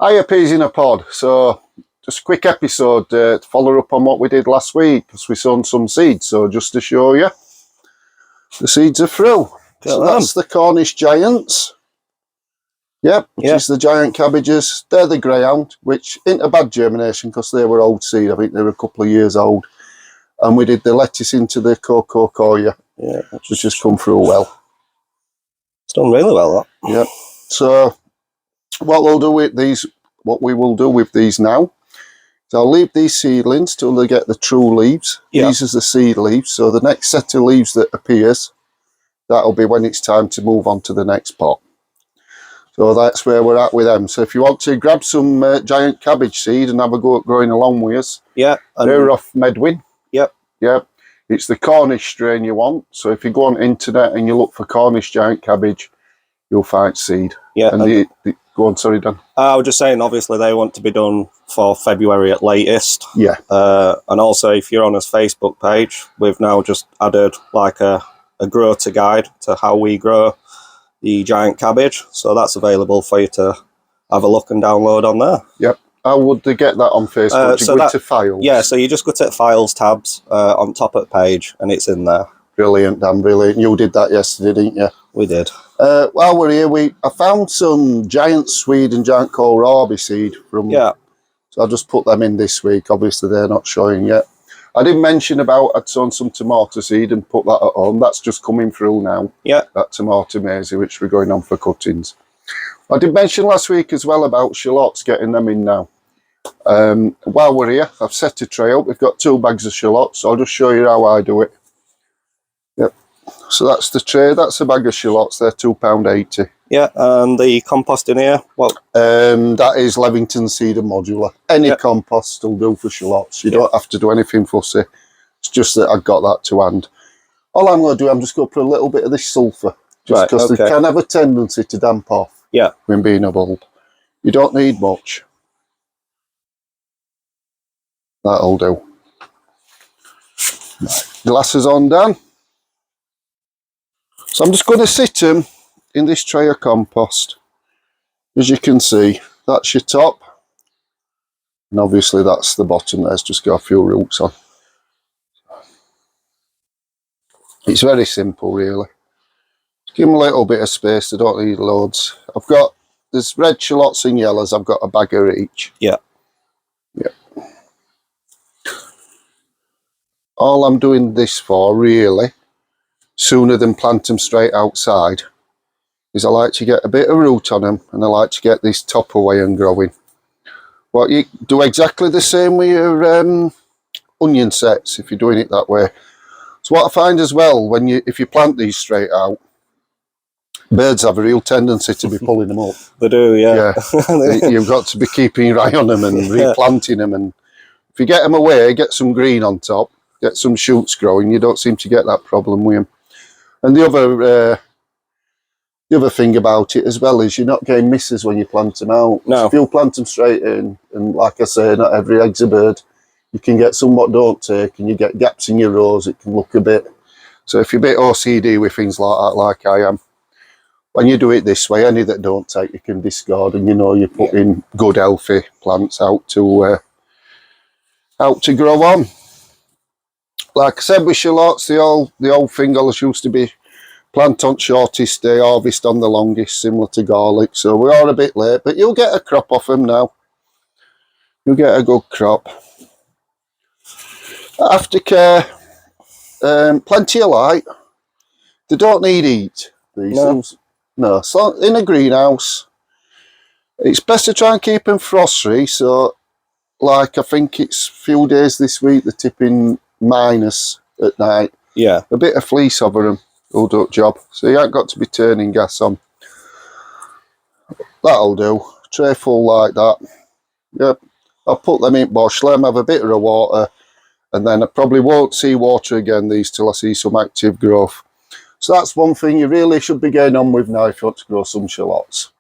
Hiya peas in a pod. So just a quick episode to follow up on what we did last week, because we sown some seeds. So just to show you, the seeds are through. So that's the Cornish giants. Yep, which is the giant cabbages. They're the greyhound, which ain't a bad germination because they were old seed. I think they were a couple of years old. And we did the lettuce into the cocoa coir, which has just come through well. It's done really well, that. Yep. So what we'll do with these, what we will do with these now, is I'll leave these seedlings till they get the true leaves. These are the seed leaves. So the next set of leaves that appears, that'll be when it's time to move on to the next pot. So that's where we're at with them. So if you want to grab some giant cabbage seed and have a go at growing along with us, they're off Medwin. Yep. It's the Cornish strain you want. So if you go on internet and you look for Cornish giant cabbage, you'll find seed. Yeah. And go on, sorry, Dan. I was just saying, obviously they want to be done for February at latest. Yeah. And also, if you're on his Facebook page, we've now just added like a grow to guide to how we grow the giant cabbage. So that's available for you to have a look and download on there. Yep. How would they get that on Facebook? You go to files? Yeah, so you just go to files tabs on top of the page and it's in there. Brilliant, Dan, brilliant. You did that yesterday, didn't you? We did. While we're here, I found some giant swede and giant kohlrabi seed from. Yeah. So I'll just put them in this week. Obviously, they're not showing yet. I did mention about I'd sown some tomato seed and put that at home. That's just coming through now. Yeah. That tomato maize, which we're going on for cuttings. I did mention last week as well about shallots, getting them in now. While we're here, I've set a tray up. We've got 2 bags of shallots. So I'll just show you how I do it. Yep. So that's the tray. That's a bag of shallots. They're £2.80. Yeah, and the compost in here, what? That is Levington Seed and Modular. Any compost will do for shallots. You don't have to do anything fussy. It's just that I've got that to hand. All I'm going to do, I'm just going to put a little bit of this sulphur, just because they can have a tendency to damp off when being a bulb. You don't need much. That'll do. Right. Glasses on, Dan. So I'm just going to sit them in this tray of compost. As you can see, that's your top, and obviously that's the bottom. There's just got a few roots on. It's very simple, really. Just give them a little bit of space. They don't need loads. There's red shallots and yellows. I've got a bag of each. Yeah. All I'm doing this for, really, sooner than plant them straight outside, is I like to get a bit of root on them, and I like to get this top away and growing. Well, you do exactly the same with your onion sets if you're doing it that way. So what I find as well, if you plant these straight out, birds have a real tendency to be pulling them up. They do, yeah. You've got to be keeping your eye on them and replanting them, and if you get them away, get some green on top, get some shoots growing, you don't seem to get that problem with them. And the other thing about it as well is you're not getting misses when you plant them out. No. So if you plant them straight in, and like I say, not every egg's a bird, you can get some what don't take, and you get gaps in your rows. It can look a bit. So if you're a bit OCD with things like that, like I am, when you do it this way, any that don't take, you can discard, and you know you're putting good, healthy plants out to grow on. Like I said with shallots, the old thing always used to be plant on shortest day, harvest on the longest, similar to garlic. So we are a bit late, but you'll get a crop off them now. You'll get a good crop. Aftercare, plenty of light. They don't need heat, these things. No, so in a greenhouse, it's best to try and keep them frost-free. So, like I think it's a few days this week, they're tipping minus at night. Yeah. A bit of fleece over them will do the job. So you ain't got to be turning gas on. That'll do. Tray full like that. Yep. I'll put them in bush, let them have a bit of water, and then I probably won't see water again these till I see some active growth. So that's one thing you really should be getting on with now if you want to grow some shallots.